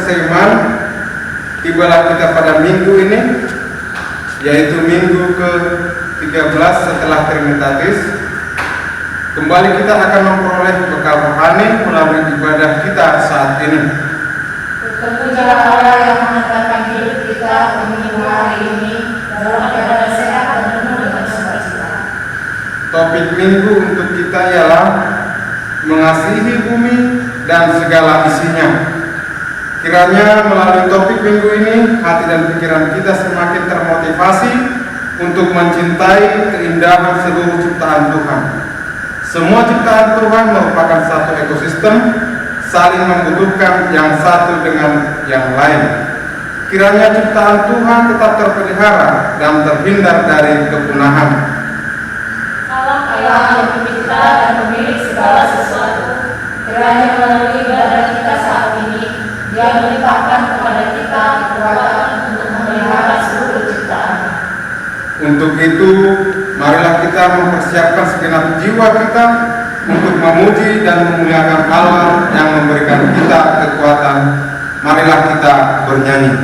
seiman, tibalah kita pada minggu ini, yaitu minggu ke-13 setelah Trinitatis. Kembali kita akan memperoleh bekal rohani melalui ibadah kita saat ini. Terpujilah Allah yang mengantarkan hidup kita minggu hari ini dalam keadaan sehat dan penuh dengan sukacita. Topik minggu untuk kita ialah mengasihi bumi dan segala isinya. Kiranya melalui topik minggu ini, hati dan pikiran kita semakin termotivasi untuk mencintai keindahan seluruh ciptaan Tuhan. Semua ciptaan Tuhan merupakan satu ekosistem, saling membutuhkan yang satu dengan yang lain. Kiranya ciptaan Tuhan tetap terpelihara dan terhindar dari kepunahan. Allah yang pencipta dan pemilik segala sesuatu, kiranya melalui ibadah kita saat ini, Dia melimpahkan kepada kita kekuatan untuk memelihara seluruh ciptaan. Untuk itu, marilah kita mempersiapkan segenap jiwa kita untuk memuji dan memuliakan Allah yang memberikan kita kekuatan. Marilah kita bernyanyi.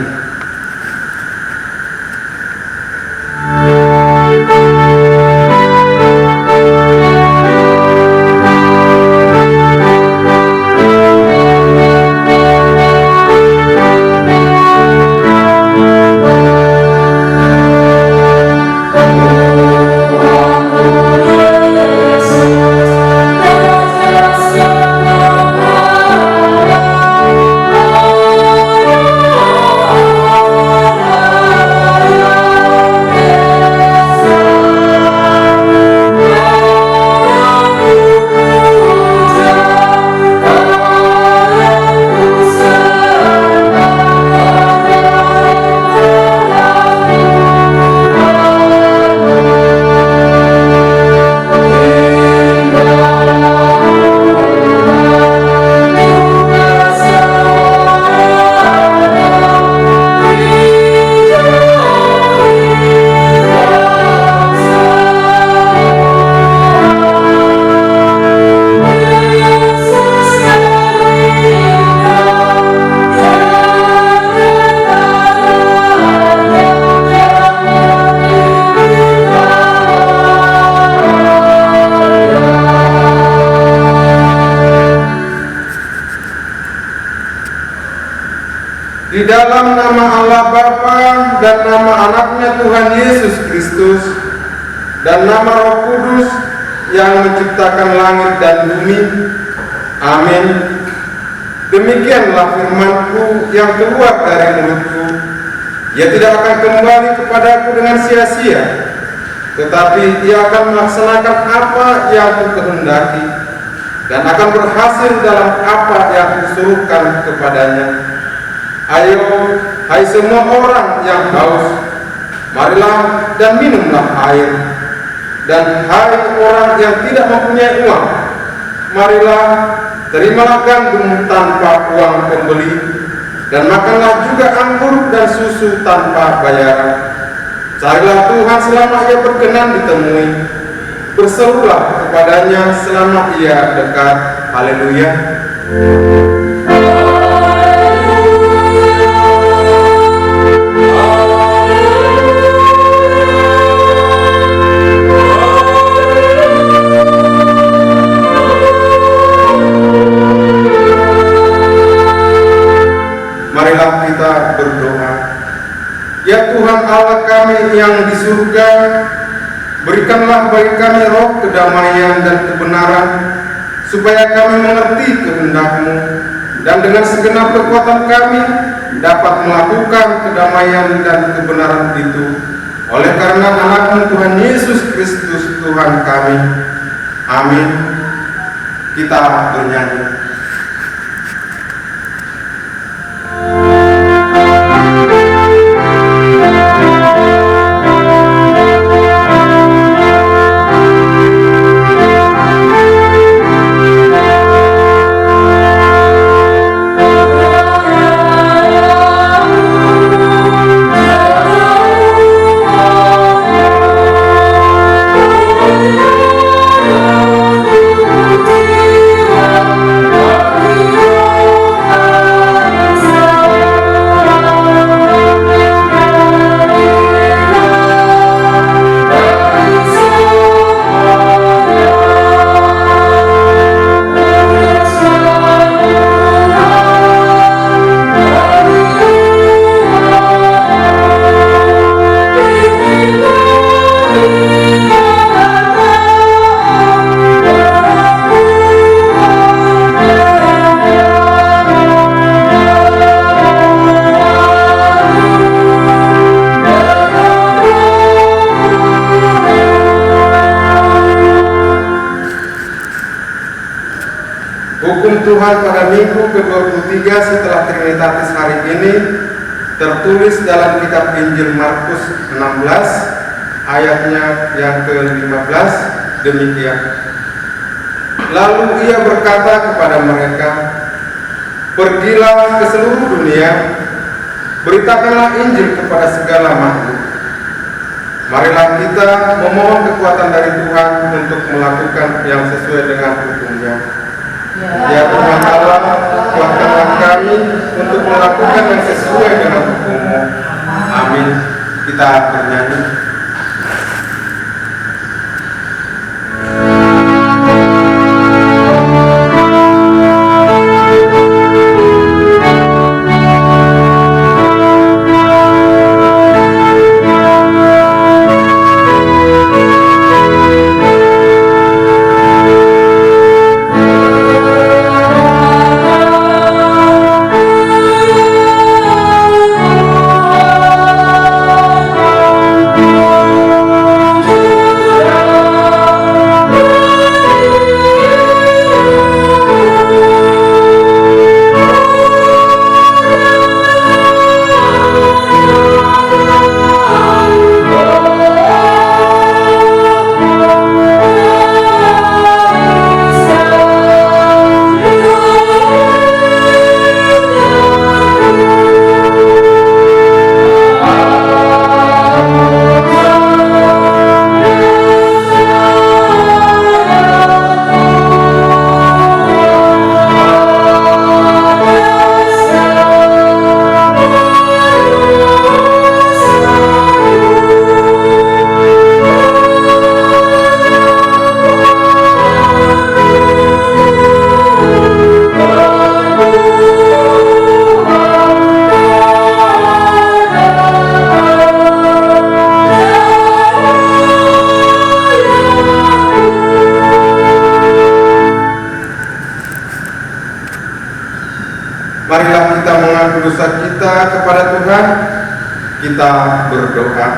Di dalam nama Allah Bapa dan nama anaknya Tuhan Yesus Kristus dan nama Roh Kudus yang menciptakan langit dan bumi. Amin. Demikianlah firman-Ku yang keluar dari mulut-Ku. Ia tidak akan kembali kepadaku dengan sia-sia, tetapi ia akan melaksanakan apa yang Ku kehendaki dan akan berhasil dalam apa yang Kusuruhkan kepadanya. Ayo, hai semua orang yang haus, marilah dan minumlah air. Dan hai orang yang tidak mempunyai uang, marilah terimalah gandum tanpa uang pembeli, dan makanlah juga anggur dan susu tanpa bayaran. Carilah Tuhan selama Ia berkenan ditemui, berserulah kepadanya selama Ia dekat. Haleluya. Marilah kita berdoa. Ya Tuhan Allah kami yang di surga, berikanlah bagi kami roh kedamaian dan kebenaran, supaya kami mengerti kehendak-Mu, dan dengan segenap kekuatan kami dapat melakukan kedamaian dan kebenaran itu, oleh karena anak-Mu Tuhan Yesus Kristus Tuhan kami. Amin. Kita bernyanyi. Hukum Tuhan pada minggu ke-23 setelah Trinitatis hari ini tertulis dalam kitab Injil Markus 16 ayatnya yang ke-15 demikian. Lalu ia berkata kepada mereka, "Pergilah ke seluruh dunia, beritakanlah Injil kepada segala makhluk. Marilah kita memohon kekuatan dari Tuhan untuk melakukan yang sesuai dengan hukum-Nya. Ya Tuhan Allah, kuatkanlah kami untuk melakukan yang sesuai dengan hukum-Mu. Amin." Kita bernyanyi. Marilah kita mengaku dosa kita kepada Tuhan. Kita berdoa.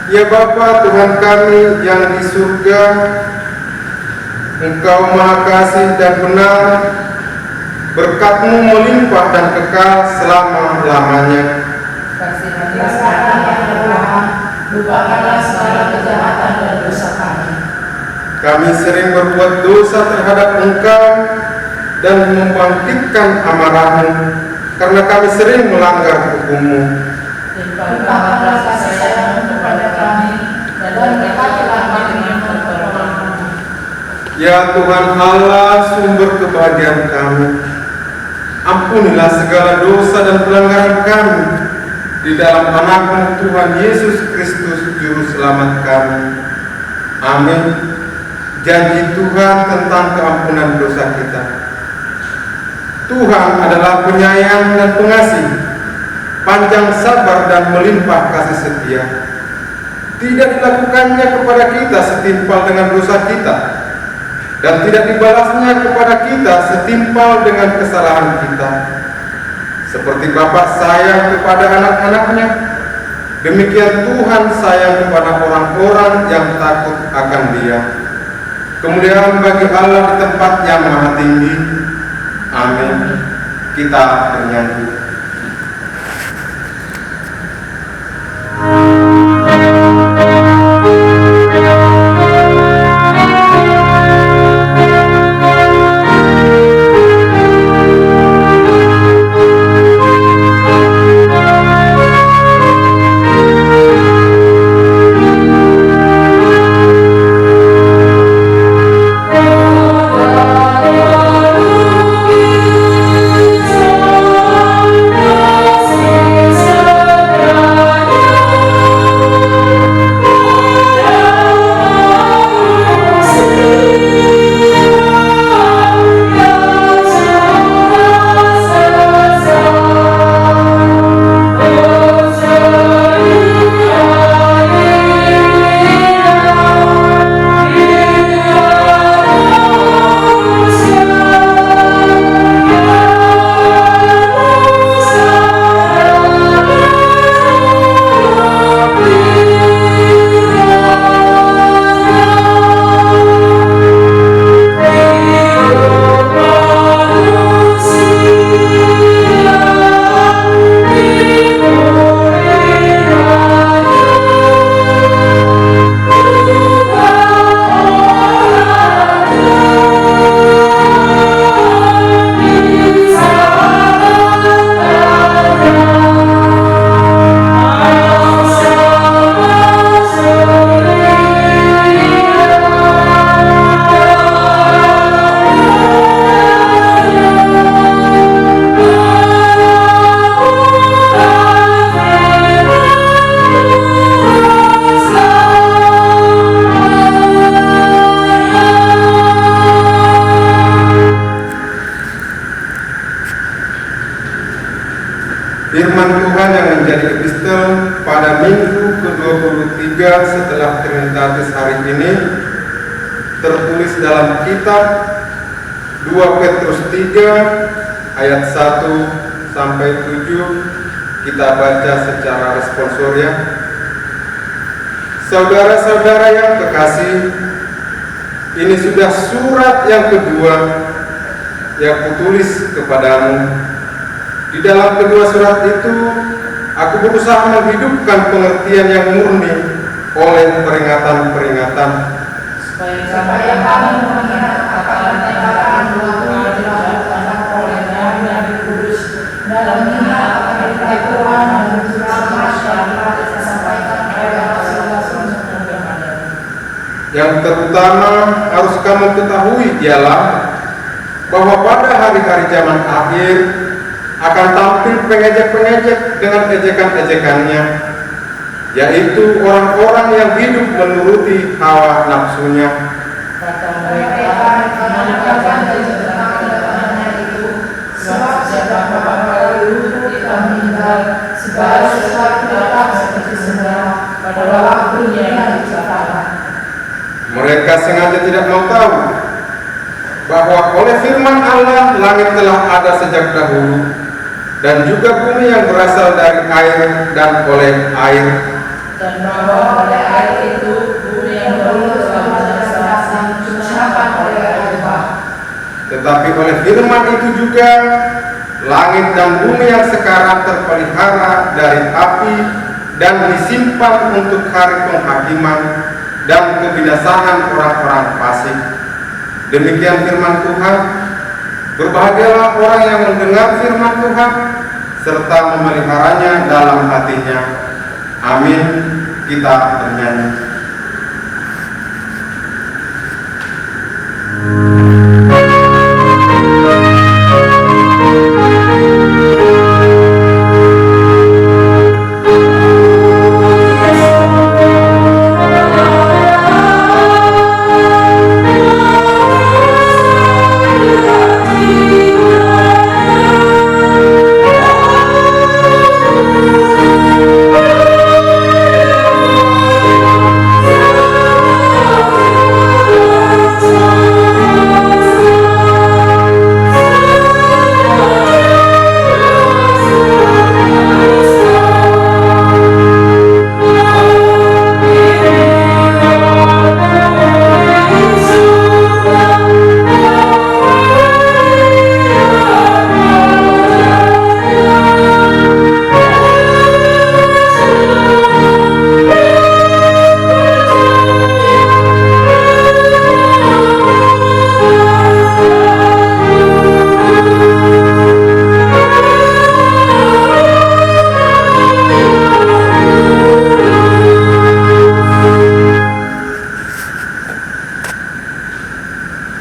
Ya Bapa Tuhan kami yang di surga, Engkau Maha Kasih dan benar, berkat-Mu melimpah dan kekal selama-lamanya. Kasihanilah kami yang lemah, lupakanlah segala kejahatan dan dosa kami. Kami sering berbuat dosa terhadap Engkau dan membangkitkan amarah-Mu, karena kami sering melanggar hukum-Mu. Limpahkanlah kasih sayang kepada kami, dan berkatilah kami dengan pertolongan-Mu. Ya Tuhan Allah, sumber kebahagiaan kami, ampunilah segala dosa dan pelanggaran kami di dalam anak-Mu Tuhan Yesus Kristus Juru Selamat kami. Amin. Janji Tuhan tentang keampunan dosa kita. Tuhan adalah penyayang dan pengasih, panjang sabar dan melimpah kasih setia. Tidak dilakukannya kepada kita setimpal dengan dosa kita, dan tidak dibalasnya kepada kita setimpal dengan kesalahan kita. Seperti Bapa sayang kepada anak-anaknya, demikian Tuhan sayang kepada orang-orang yang takut akan Dia. Kemuliaan bagi Allah di tempat yang maha tinggi. Amin. Kita bernyanyi. Oh menjadi epistel pada minggu ke-23 setelah Trinitatis hari ini tertulis dalam kitab 2 Petrus 3 ayat 1 sampai 7. Kita baca secara responsorial. Saudara-saudara yang kekasih, ini sudah surat yang kedua yang kutulis kepadamu. Di dalam kedua surat itu, aku berusaha menghidupkan pengertian yang murni oleh peringatan-peringatan, supaya kami mengingat akan tembakan Tuhan dilakukan olehnya yang kudus dalam mengingat akan Tuhan dan berusaha syariat disampaikan kepada rasul-rasul sebelumnya. Yang terutama harus kamu ketahui ialah bahwa pada hari-hari zaman akhir akan tampil pengejek-pengejek dengan ejekan-ejekannya, yaitu orang-orang yang hidup menuruti hawa nafsunya. Kata mereka menanyakan tentang kedatangannya itu, sebab sejak beberapa dulu kita meninggal, segala sesuatu datang seperti semula pada waktunya yang diciptakan. Mereka sengaja tidak mau tahu bahwa oleh firman Allah langit telah ada sejak dahulu, dan juga bumi yang berasal dari air dan oleh air, dan bahwa oleh air itu bumi yang dahulu telah berasal diciptakan oleh air bah. tetapi oleh firman itu juga langit dan bumi yang sekarang terpelihara dari api dan disimpan untuk hari penghakiman dan kebinasaan orang-orang fasik. Demikian firman Tuhan. Berbahagialah orang yang mendengar firman Tuhan serta memeliharanya dalam hatinya. Amin. Kita bernyanyi.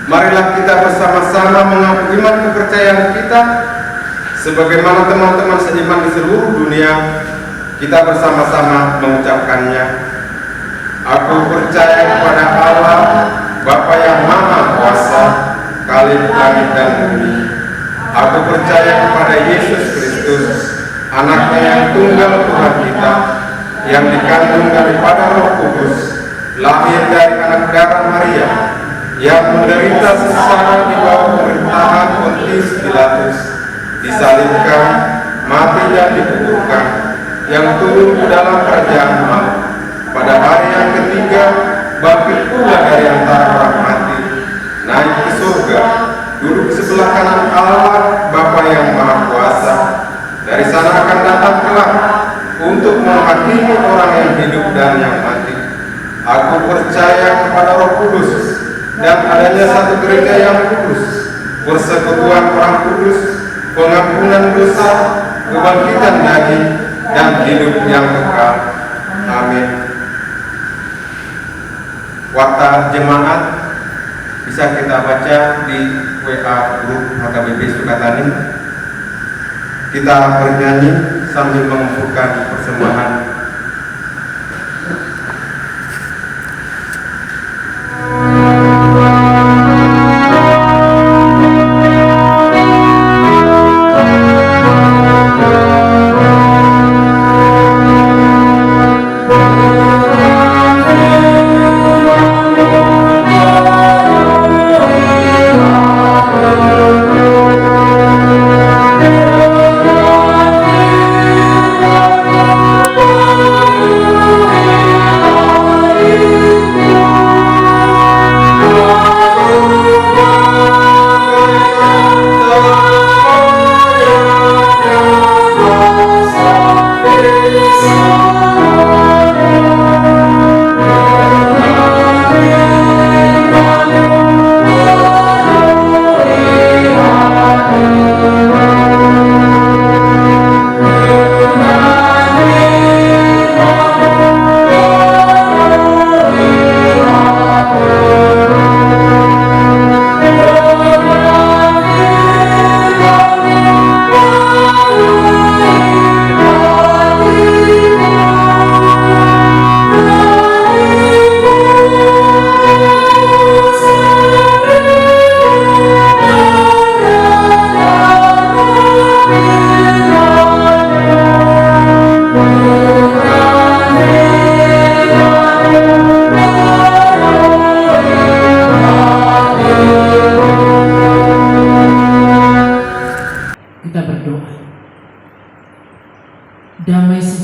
Marilah kita bersama-sama mengaku iman kepercayaan kita sebagaimana teman-teman seiman di seluruh dunia. Kita bersama-sama mengucapkannya. Aku percaya kepada Allah, Bapa yang Maha Kuasa, Khalif langit dan bumi. Aku percaya kepada Yesus Kristus, Anaknya yang tunggal Tuhan kita, yang dikandung daripada Roh Kudus, lahir dari anak darah Maria, yang menderita sengsara di bawah pemerintahan Pontius Pilatus, disalibkan, mati dan dikuburkan, yang turun ke dalam kerajaan maut, pada hari yang ketiga bangkit pula dari antara orang mati, naik ke surga, duduk di sebelah kanan Allah Bapa yang Maha Kuasa. Dari sana akan datang kelak untuk menghakimi orang yang hidup dan yang mati. Aku percaya kepada Roh Kudus dan adanya satu gereja yang kudus, persekutuan orang kudus, pengampunan dosa, kebangkitan daging, dan hidup yang kekal. Amin. Waktu jemaat bisa kita baca di WA grup HKBP Sukatani. Kita bernyanyi sambil mengumpulkan persembahan.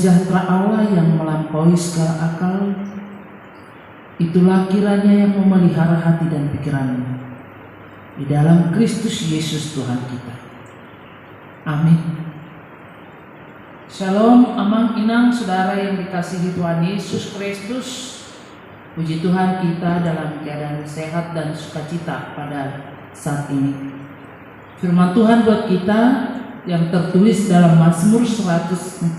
sejahtera Allah yang melampaui segala akal, itulah kiranya yang memelihara hati dan pikiranmu di dalam Kristus Yesus Tuhan kita. Amin. Shalom, amang inang saudara yang dikasihi Tuhan Yesus Kristus. Puji Tuhan, kita dalam keadaan sehat dan sukacita pada saat ini. Firman Tuhan buat kita yang tertulis dalam Mazmur 146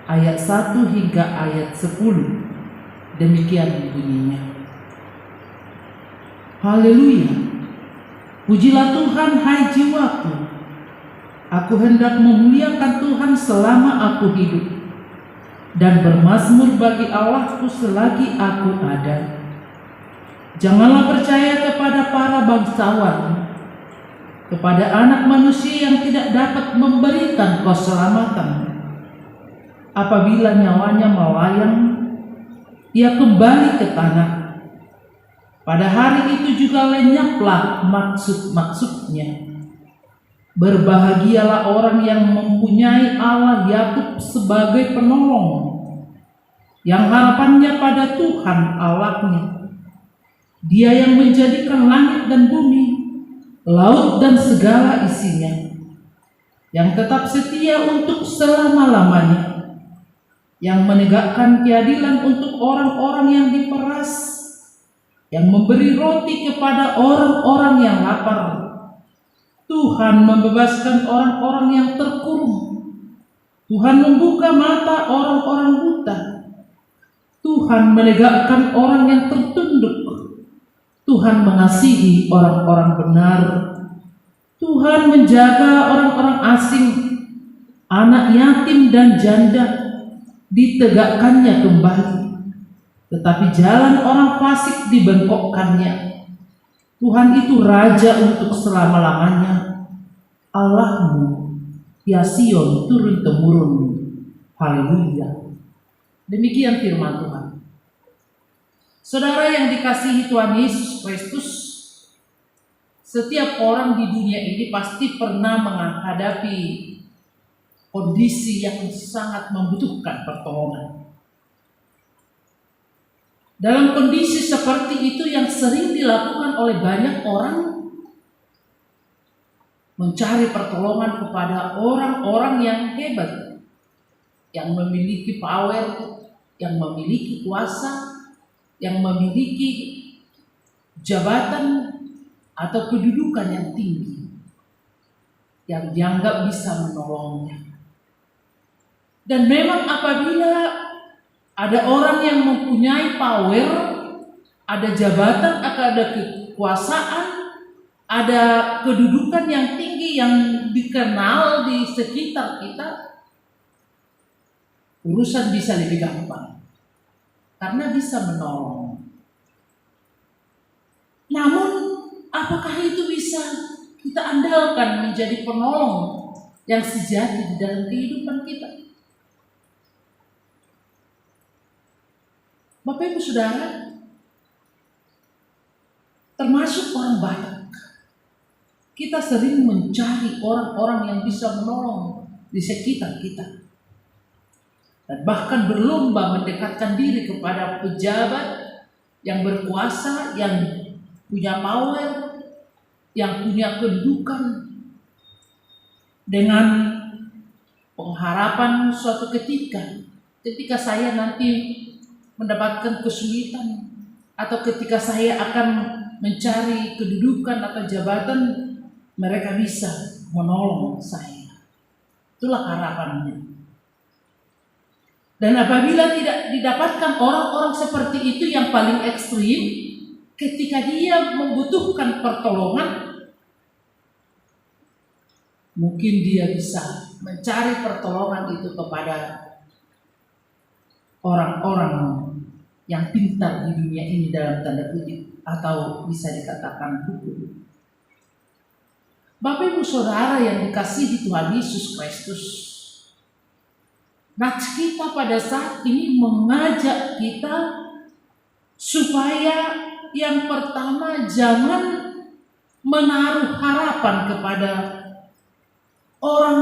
ayat 1 hingga ayat 10. Demikian bunyinya. Haleluya. Pujilah Tuhan, hai jiwaku. Aku hendak memuliakan Tuhan selama aku hidup, dan bermazmur bagi Allahku selagi aku ada. Janganlah percaya kepada para bangsawan, kepada anak manusia yang tidak dapat memberikan keselamatan. Apabila nyawanya melayang, ia kembali ke tanah. Pada hari itu juga lenyaplah maksud-maksudnya. Berbahagialah orang yang mempunyai Allah Yakub sebagai penolong, yang harapannya pada Tuhan Allahnya. Dia yang menjadikan langit dan bumi, laut dan segala isinya, yang tetap setia untuk selama-lamanya, yang menegakkan keadilan untuk orang-orang yang diperas, yang memberi roti kepada orang-orang yang lapar. Tuhan membebaskan orang-orang yang terkurung. Tuhan membuka mata orang-orang buta. Tuhan menegakkan orang yang tertunduk. Tuhan mengasihi orang-orang benar. Tuhan menjaga orang-orang asing, anak yatim dan janda ditegakkannya kembali. Tetapi jalan orang fasik dibengkokkannya. Tuhan itu Raja untuk selama-lamanya. Allahmu, ya Sion, turun-temurun. Haleluya. Demikian firman Tuhan. Saudara yang dikasihi Tuhan Yesus Kristus, setiap orang di dunia ini pasti pernah menghadapi kondisi yang sangat membutuhkan pertolongan. Dalam kondisi seperti itu yang sering dilakukan oleh banyak orang, mencari pertolongan kepada orang-orang yang hebat, yang memiliki power, yang memiliki kuasa, yang memiliki jabatan atau kedudukan yang tinggi, yang dianggap bisa menolongnya. Dan memang apabila ada orang yang mempunyai power, ada jabatan, ada kekuasaan, ada kedudukan yang tinggi yang dikenal di sekitar kita, urusan bisa lebih gampang karena bisa menolong. Namun, apakah itu bisa kita andalkan menjadi penolong yang sejati di dalam kehidupan kita? Bapak Ibu Saudara, termasuk orang Batak, kita sering mencari orang-orang yang bisa menolong di sekitar kita. Dan bahkan berlomba mendekatkan diri kepada pejabat yang berkuasa, yang punya power, yang punya kedudukan, dengan pengharapan suatu ketika saya nanti mendapatkan kesulitan, atau ketika saya akan mencari kedudukan atau jabatan, mereka bisa menolong saya. Itulah harapannya. Dan apabila tidak didapatkan orang-orang seperti itu yang paling ekstrim, ketika dia membutuhkan pertolongan, mungkin dia bisa mencari pertolongan itu kepada orang-orang yang pintar di dunia ini dalam tanda kutip, atau bisa dikatakan hukum. Bapak Ibu Saudara yang dikasihi Tuhan Yesus Kristus, nats kita pada saat ini mengajak kita supaya yang pertama jangan menaruh harapan kepada orang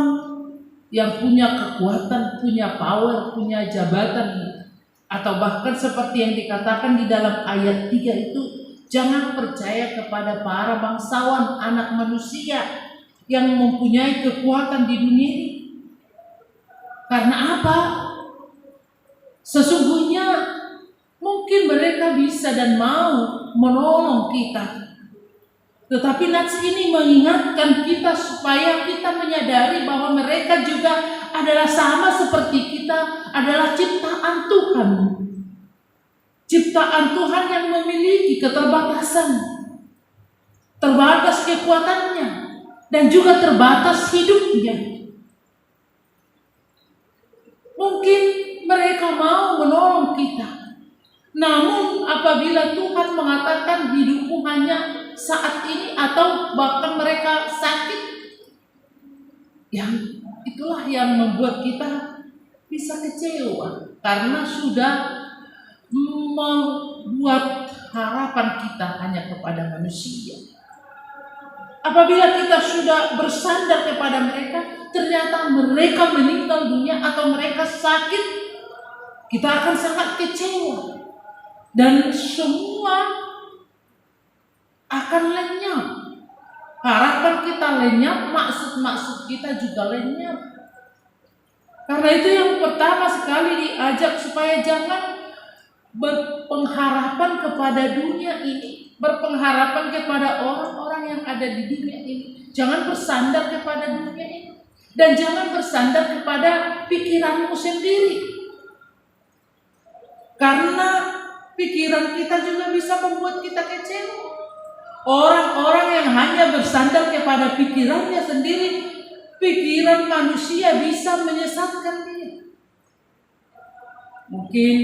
yang punya kekuatan, punya power, punya jabatan, atau bahkan seperti yang dikatakan di dalam ayat 3 itu, jangan percaya kepada para bangsawan anak manusia yang mempunyai kekuatan di dunia ini. Karena apa? Sesungguhnya mungkin mereka bisa dan mau menolong kita, tetapi nats ini mengingatkan kita supaya kita menyadari bahwa mereka juga adalah sama seperti kita, adalah ciptaan Tuhan. Ciptaan Tuhan yang memiliki keterbatasan, terbatas kekuatannya, dan juga terbatas hidupnya. Mungkin mereka mau menolong kita, namun apabila Tuhan mengatakan hidupmu hanya saat ini atau bahkan mereka sakit, yang itulah yang membuat kita bisa kecewa karena sudah membuat harapan kita hanya kepada manusia. Apabila kita sudah bersandar kepada mereka, ternyata mereka meninggal dunia atau mereka sakit, kita akan sangat kecewa dan semua akan lenyap. Harapan kita lenyap, maksud kita juga lenyap. Karena itu yang pertama sekali diajak supaya jangan berpengharapan kepada dunia ini, berpengharapan kepada orang-orang yang ada di dunia ini. Jangan bersandar kepada dunia ini, dan jangan bersandar kepada pikiranmu sendiri. Karena pikiran kita juga bisa membuat kita kecewa. Orang-orang yang hanya bersandar kepada pikirannya sendiri, pikiran manusia bisa menyesatkan dia. Mungkin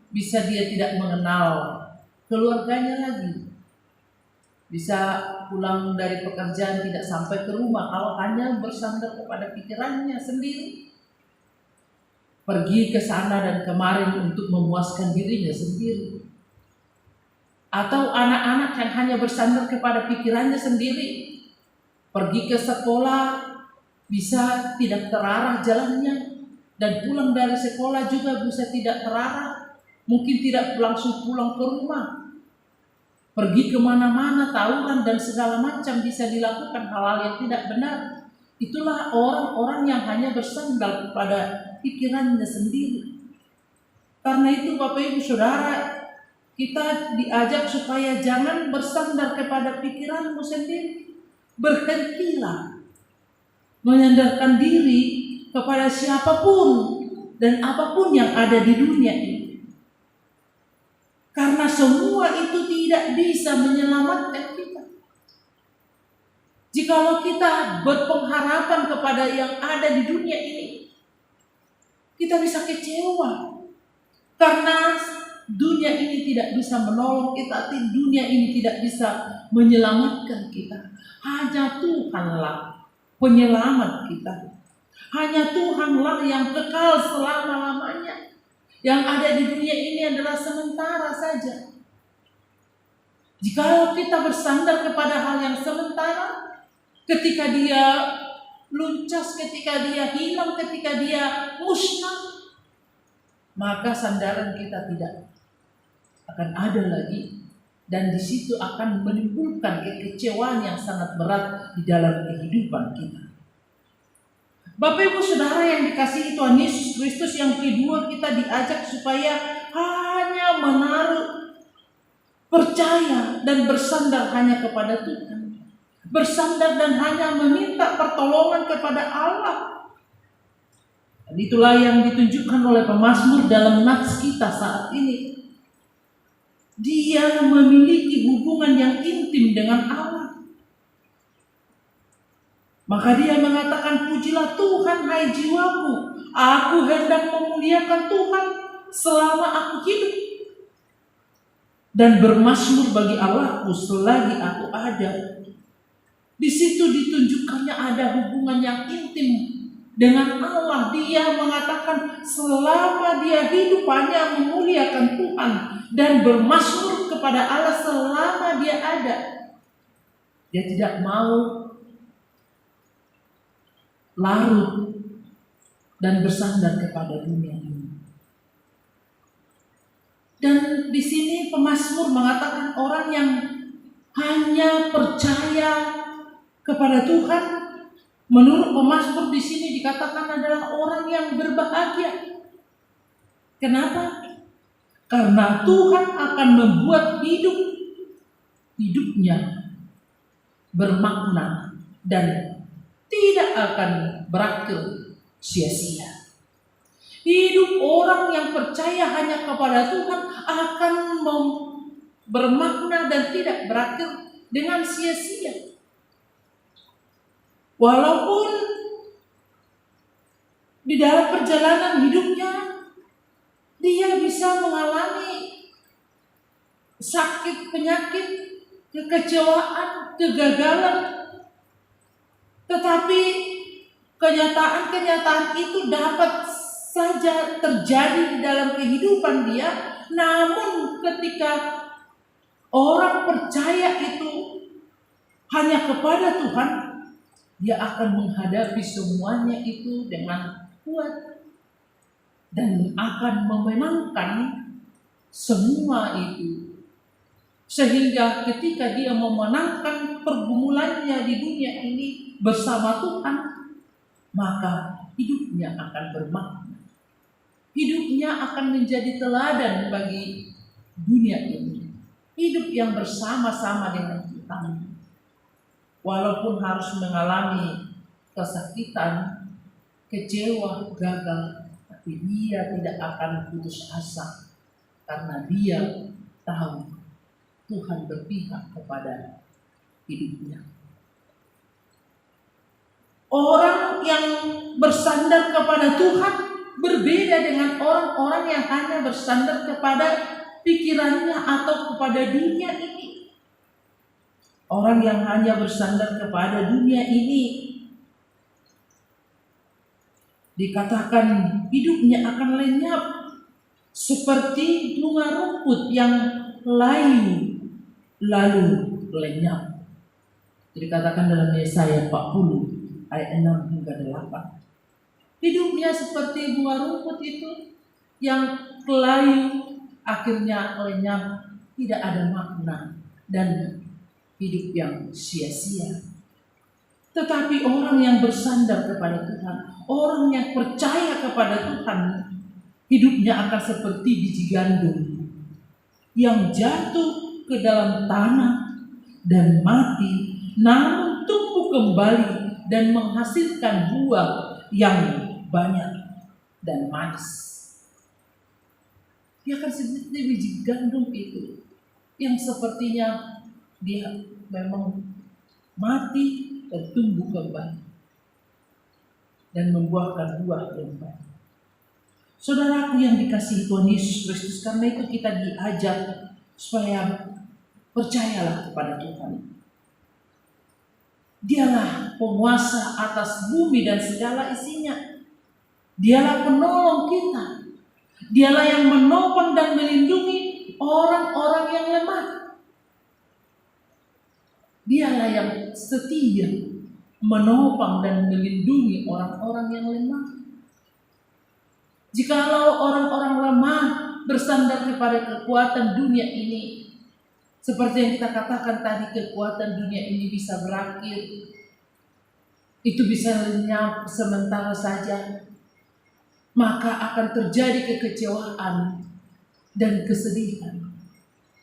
bisa dia tidak mengenal keluarganya lagi. Bisa pulang dari pekerjaan tidak sampai ke rumah kalau hanya bersandar kepada pikirannya sendiri. Pergi ke sana dan kemari untuk memuaskan dirinya sendiri. Atau anak-anak yang hanya bersandar kepada pikirannya sendiri, pergi ke sekolah bisa tidak terarah jalannya, dan pulang dari sekolah juga bisa tidak terarah, mungkin tidak langsung pulang ke rumah, pergi kemana-mana, tawuran dan segala macam bisa dilakukan hal-hal yang tidak benar. Itulah orang-orang yang hanya bersandar kepada pikirannya sendiri. Karena itu Bapak Ibu Saudara, kita diajak supaya jangan bersandar kepada pikiranmu sendiri. Berhentilah menyandarkan diri kepada siapapun dan apapun yang ada di dunia ini. Karena semua itu tidak bisa menyelamatkan kita. Jikalau kita berpengharapan kepada yang ada di dunia ini, kita bisa kecewa. Karena dunia ini tidak bisa menolong kita, dunia ini tidak bisa menyelamatkan kita. Hanya Tuhanlah penyelamat kita. Hanya Tuhanlah yang kekal selama-lamanya. Yang ada di dunia ini adalah sementara saja. Jika kita bersandar kepada hal yang sementara, ketika dia luncas, ketika dia hilang, ketika dia musnah, maka sandaran kita tidak akan ada lagi, dan di situ akan menimbulkan kekecewaan yang sangat berat di dalam kehidupan kita. Bapak Ibu Saudara yang dikasihi Tuhan Yesus Kristus, yang kedua kita diajak supaya hanya menaruh percaya dan bersandar hanya kepada Tuhan, bersandar dan hanya meminta pertolongan kepada Allah. Dan itulah yang ditunjukkan oleh pemazmur dalam nats kita saat ini. Dia memiliki hubungan yang intim dengan Allah. Maka dia mengatakan, pujilah Tuhan hai jiwaku, aku hendak memuliakan Tuhan selama aku hidup, dan bermazmur bagi Allahku selagi aku ada. Di situ ditunjukkannya ada hubungan yang intim dengan Allah. Dia mengatakan selama dia hidup hanya memuliakan Tuhan dan bermazmur kepada Allah selama dia ada. Dia tidak mau larut dan bersandar kepada dunia ini. Dan di sini pemazmur mengatakan orang yang hanya percaya kepada Tuhan, menurut pemazmur di sini dikatakan adalah orang yang berbahagia. Kenapa? Karena Tuhan akan membuat hidupnya bermakna dan tidak akan berakhir sia-sia. Hidup orang yang percaya hanya kepada Tuhan akan bermakna dan tidak berakhir dengan sia-sia. Walaupun di dalam perjalanan hidupnya dia bisa mengalami sakit, penyakit, kekecewaan, kegagalan, tetapi kenyataan-kenyataan itu dapat saja terjadi di dalam kehidupan dia. Namun ketika orang percaya itu hanya kepada Tuhan, dia akan menghadapi semuanya itu dengan kuat dan akan memenangkan semua itu. Sehingga ketika dia memenangkan pergumulannya di dunia ini bersama Tuhan, maka hidupnya akan bermakna. Hidupnya akan menjadi teladan bagi dunia ini. Hidup yang bersama-sama dengan Tuhan. Walaupun harus mengalami kesakitan, kecewa, gagal, tapi dia tidak akan putus asa. Karena dia tahu Tuhan berpihak kepada hidupnya. Orang yang bersandar kepada Tuhan berbeda dengan orang-orang yang hanya bersandar kepada pikirannya atau kepada dunia ini. Orang yang hanya bersandar kepada dunia ini dikatakan hidupnya akan lenyap seperti bunga rumput yang layu lalu lenyap. Dikatakan dalam Yesaya 40 ayat 6 hingga 8. Hidupnya seperti bunga rumput itu yang layu akhirnya lenyap, tidak ada makna dan hidup yang sia-sia. Tetapi orang yang bersandar kepada Tuhan, orang yang percaya kepada Tuhan, hidupnya akan seperti biji gandum yang jatuh ke dalam tanah dan mati, namun tumbuh kembali dan menghasilkan buah yang banyak dan manis. Dia akan seperti biji gandum itu yang sepertinya dia memang mati dan tumbuh kembali dan membuahkan buah yang banyak. Saudaraku yang dikasihi Tuhan Yesus Kristus, karena itu kita diajak supaya percayalah kepada Tuhan. Dialah penguasa atas bumi dan segala isinya. Dialah penolong kita. Dialah yang menopang dan melindungi orang-orang yang lemah. Dialah yang setia menopang dan melindungi orang-orang yang lemah. Jikalau orang-orang lemah bersandar kepada kekuatan dunia ini, seperti yang kita katakan tadi, kekuatan dunia ini bisa berakhir. Itu bisa lenyap sementara saja. Maka akan terjadi kekecewaan dan kesedihan.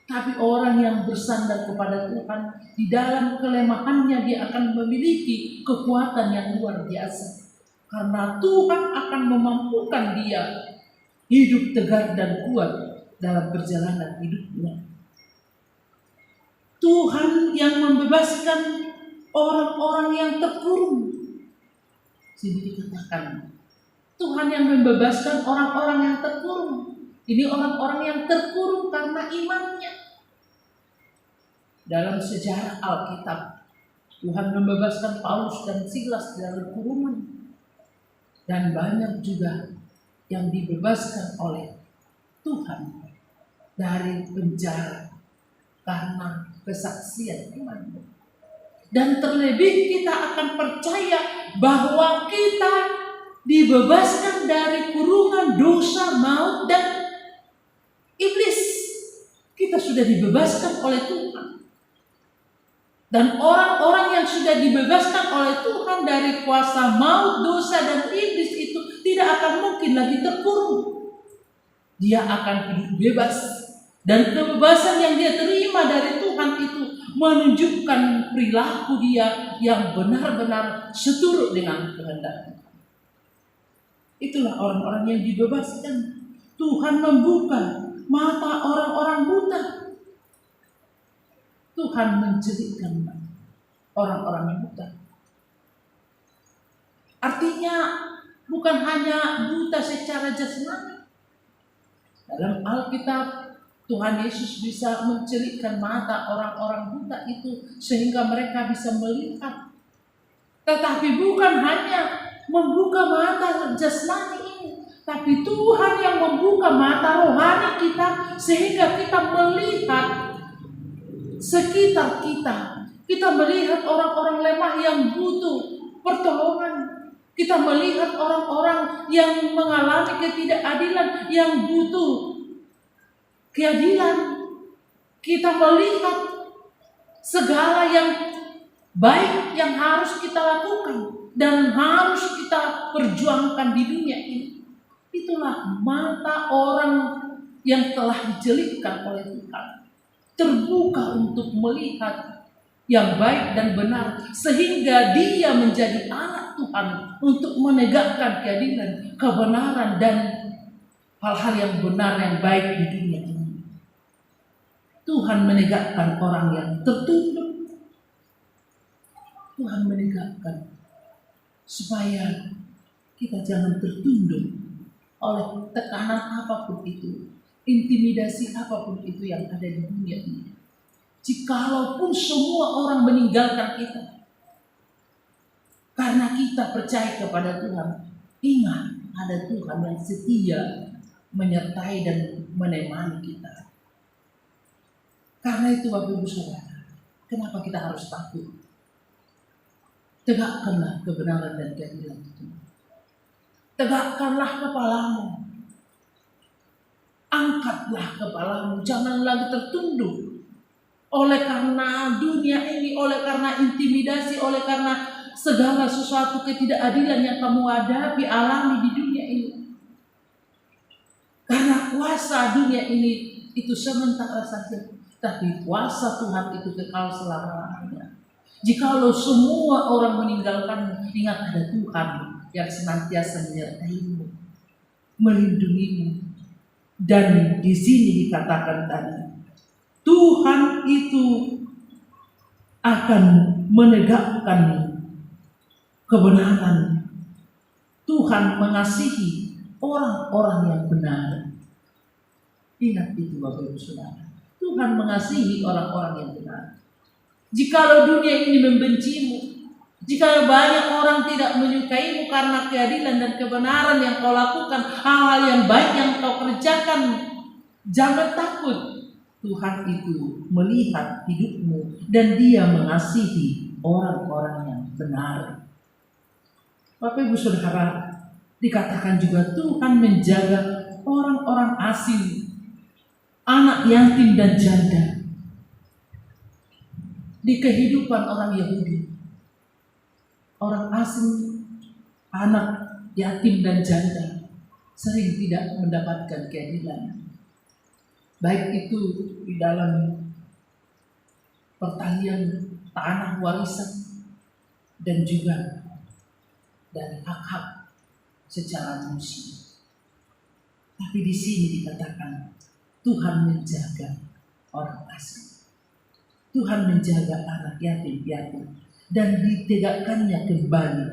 Tapi orang yang bersandar kepada Tuhan, di dalam kelemahannya dia akan memiliki kekuatan yang luar biasa. Karena Tuhan akan memampukan dia hidup tegar dan kuat dalam perjalanan hidupnya. Tuhan yang membebaskan orang-orang yang terkurung. Sini dikatakan Tuhan yang membebaskan orang-orang yang terkurung. Ini orang-orang yang terkurung karena imannya. Dalam sejarah Alkitab, Tuhan membebaskan Paulus dan Silas dari kurungan. Dan banyak juga yang dibebaskan oleh Tuhan dari penjara karena kesaksian imannya. Dan terlebih kita akan percaya bahwa kita dibebaskan dari kurungan dosa, maut, dan iblis. Kita sudah dibebaskan oleh Tuhan. Dan orang-orang yang sudah dibebaskan oleh Tuhan dari kuasa maut, dosa, dan iblis itu tidak akan mungkin lagi terkurung. Dia akan hidup bebas. Dan kebebasan yang dia terima dari Tuhan itu menunjukkan perilaku dia yang benar-benar seturut dengan kehendak Tuhan. Itulah orang-orang yang dibebaskan. Tuhan membuka mata orang-orang buta. Tuhan menjadikan orang-orang yang buta. Artinya bukan hanya buta secara jasmani. Dalam Alkitab, Tuhan Yesus bisa mencelikkan mata orang-orang buta itu sehingga mereka bisa melihat. Tetapi bukan hanya membuka mata jasmani ini, tapi Tuhan yang membuka mata rohani kita sehingga kita melihat sekitar kita. Kita melihat orang-orang lemah yang butuh pertolongan. Kita melihat orang-orang yang mengalami ketidakadilan, yang butuh keadilan. Kita melihat segala yang baik yang harus kita lakukan dan harus kita perjuangkan di dunia ini. Itulah mata orang yang telah dijelikkan oleh Tuhan, terbuka untuk melihat yang baik dan benar, sehingga dia menjadi anak Tuhan untuk menegakkan keadilan, kebenaran, dan hal-hal yang benar yang baik di dunia ini. Tuhan menegakkan orang yang tertunduk. Tuhan menegakkan supaya kita jangan tertunduk oleh tekanan apapun itu, intimidasi apapun itu yang ada di dunia ini. Jikalaupun semua orang meninggalkan kita, karena kita percaya kepada Tuhan, ingat ada Tuhan yang setia menyertai dan menemani kita. Karena itu Bapak Ibu Saudara, kenapa kita harus takut? Tegakkanlah kebenaran dan keadilan itu. Tegakkanlah kepalamu. Angkatlah kepalamu, jangan lagi tertunduk oleh karena dunia ini, oleh karena intimidasi, oleh karena segala sesuatu ketidakadilan yang kamu hadapi, alami di dunia ini. Karena kuasa dunia ini itu sementara saja, tapi kuasa Tuhan itu kekal selama-lamanya. Jikalau semua orang meninggalkanmu, ingat ada Tuhan yang senantiasa menyertaimu, melindungimu. Dan di sini dikatakan tadi, Tuhan itu akan menegakkan kebenaran. Tuhan mengasihi orang-orang yang benar. Ingat itu Bapak Ibu Saudara. Tuhan mengasihi orang-orang yang benar. Jikalau dunia ini membencimu, jika banyak orang tidak menyukaimu karena keadilan dan kebenaran yang kau lakukan, hal-hal yang baik yang kau kerjakan, jangan takut. Tuhan itu melihat hidupmu dan Dia mengasihi orang-orang yang benar. Bapak Ibu Saudara, dikatakan juga Tuhan menjaga orang-orang asing, anak yatim dan janda. Di kehidupan orang Yahudi, orang asing, anak yatim dan janda sering tidak mendapatkan keadilan. Baik itu di dalam pertalian tanah warisan dan juga dari hak-hak secara manusia. Tapi di sini dikatakan Tuhan menjaga orang asing. Tuhan menjaga anak yatim piatu dan ditegakkannya kembali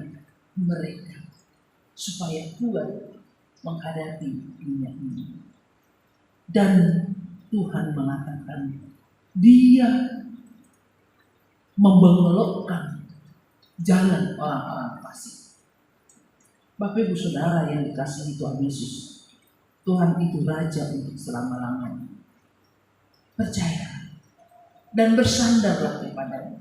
mereka supaya kuat menghadapi dunia ini. Dan Tuhan mengatakan Dia membelokkan jalan orang-orang fasik. Bapak Ibu Saudara yang dikasihi Tuhan Yesus, Tuhan itu Raja untuk selama-lamanya. Percaya dan bersandarlah kepada-Nya.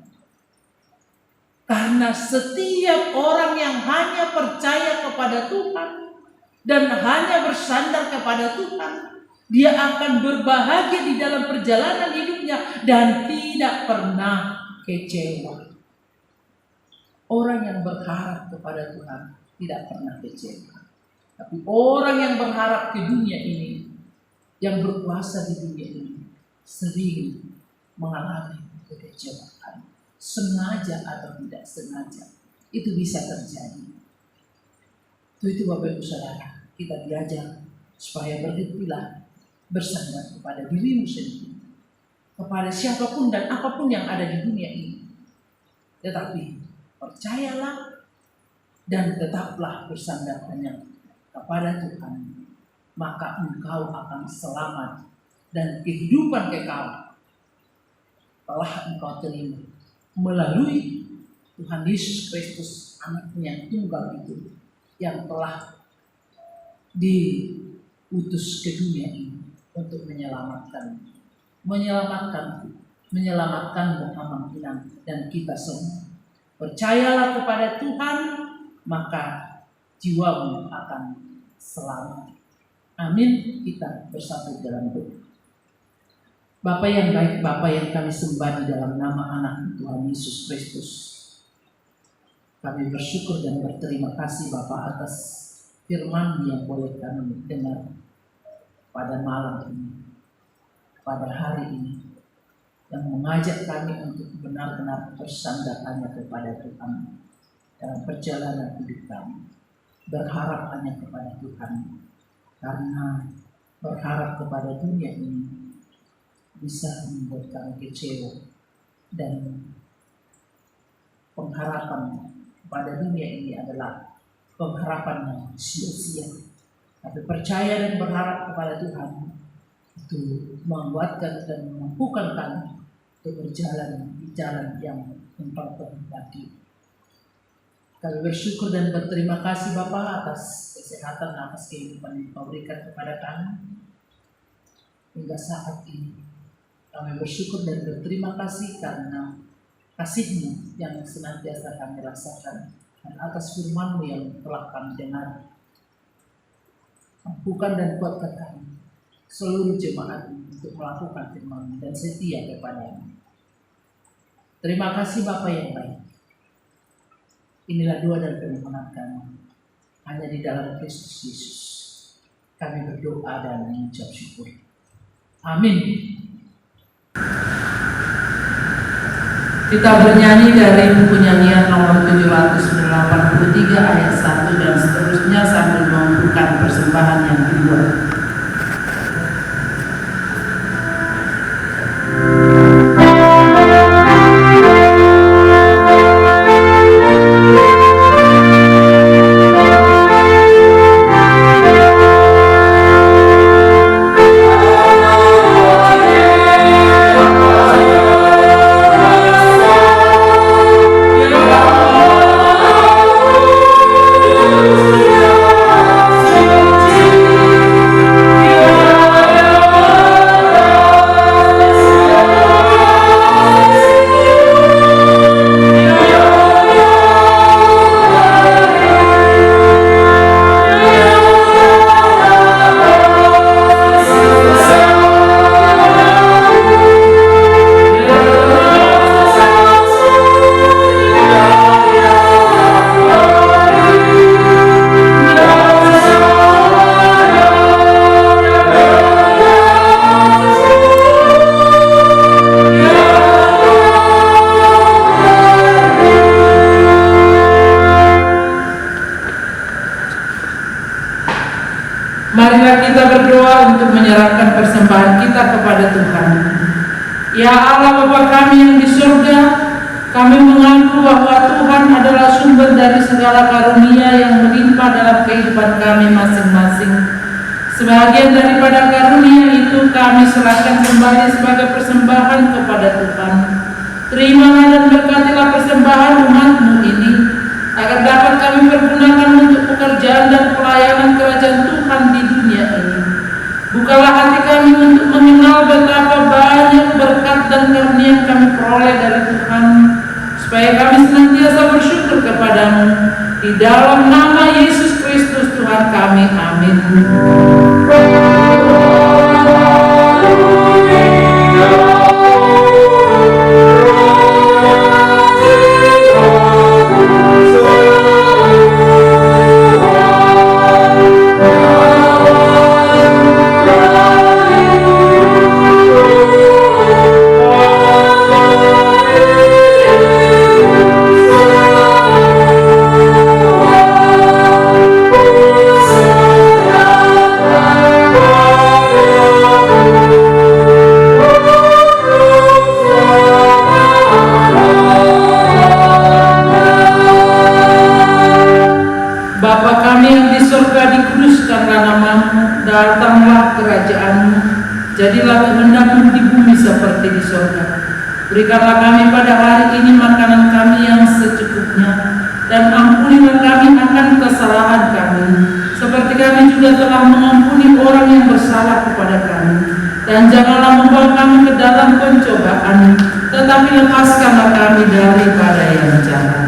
Karena Karena setiap orang yang hanya percaya kepada Tuhan dan hanya bersandar kepada Tuhan, dia akan berbahagia di dalam perjalanan hidupnya dan tidak pernah kecewa. Orang yang berharap kepada Tuhan tidak pernah kecewa. Tapi orang yang berharap ke dunia ini, yang berkuasa di dunia ini, sering mengalami kekecewaan. Sengaja atau tidak sengaja, itu bisa terjadi. Itu Bapak Ibu Saudara, kita diajar supaya berhentilah bersandar kepada dirimu sendiri, kepada siapapun dan apapun yang ada di dunia ini. Tetapi percayalah dan tetaplah bersandar hanya kepada Tuhan, maka engkau akan selamat dan kehidupan kekal telah engkau terima melalui Tuhan Yesus Kristus, Anaknya yang tunggal itu, yang telah diutus ke dunia ini untuk menyelamatkan Muhammad Inang dan kita semua. Percayalah kepada Tuhan, maka jiwamu akan selamat. Amin. Kita bersatu dalam doa. Bapa yang baik, Bapa yang kami sembah di dalam nama Anak Tuhan Yesus Kristus, kami bersyukur dan berterima kasih Bapa atas firman yang boleh kami dengar pada malam ini, pada hari ini, yang mengajak kami untuk benar-benar bersandar hanya kepada Tuhan dalam perjalanan hidup kami, berharap hanya kepada Tuhan, karena berharap kepada dunia ini bisa membuat kami kecewa, dan pengharapan pada dunia ini adalah pengharapan yang sia-sia. Tapi percaya dan berharap kepada Tuhan itu menguatkan dan memampukan kami untuk berjalan di jalan yang Engkau kehendaki. Kami bersyukur dan berterima kasih Bapa atas kesehatan, atas kehidupan yang Kau berikan kepada kami hingga saat ini. Kami bersyukur dan berterima kasih karena kasih-Mu yang senantiasa kami rasakan, dan atas firman-Mu yang telah kami dengar. Mampukan dan kuatkan kami seluruh jemaat untuk melakukan firman-Mu dan setia kepada-Mu. Terima kasih Bapa yang baik. Inilah doa dan permohonan kami hanya di dalam Kristus Yesus. Kami berdoa dan mengucap syukur. Amin. Kita bernyanyi dari buku nyanyian nomor 783 ayat 1 dan seterusnya sambil mengumpulkan persembahan yang kedua. Marilah kita berdoa untuk menyerahkan persembahan kita kepada Tuhan. Ya Allah Bapa kami yang di surga, kami mengaku bahwa Tuhan adalah sumber dari segala karunia yang melimpah dalam kehidupan kami masing-masing. Sebagian daripada karunia itu kami serahkan kembali sebagai persembahan kepada Tuhan. Terimalah dan berkatilah persembahan umat-Mu ini, agar dapat kami pergunakan untuk pekerjaan dan pelayanan kerajaan Tuhan di dunia ini. Bukalah hati kami untuk mengenal betapa banyak berkat dan karunia yang kami peroleh dari Tuhan, supaya kami senantiasa bersyukur kepadamu. Di dalam nama Yesus Kristus Tuhan kami, amin. Bapa kami yang di surga, dikuduskanlah namamu, datanglah kerajaanmu, jadilah kehendakmu di bumi seperti di surga. Berikanlah kami pada hari ini makanan kami yang secukupnya, dan ampunilah kami akan kesalahan kami, seperti kami juga telah mengampuni orang yang bersalah kepada kami. Dan janganlah membawa kami ke dalam pencobaan, tetapi lepaskanlah kami daripada yang jahat.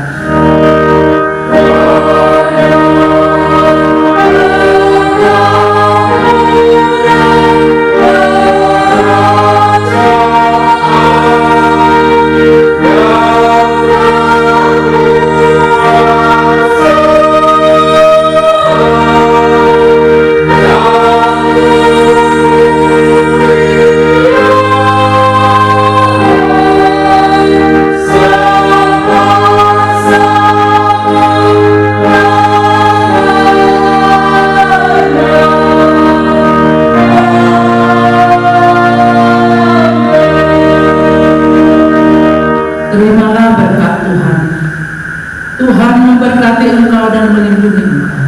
Terimalah berkat Tuhan. Tuhan memberkati engkau dan melindungi engkau.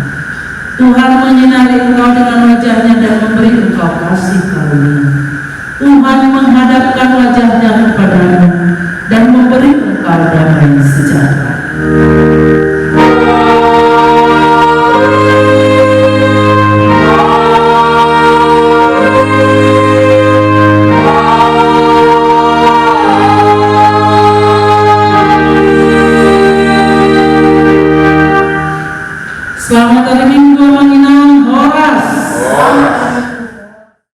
Tuhan menyinari engkau dengan wajah-Nya dan memberi engkau kasih karunia. Tuhan menghadapkan wajah-Nya kepadamu dan memberi engkau damai sejahtera. Selamat hari Minggu Manginang Horas.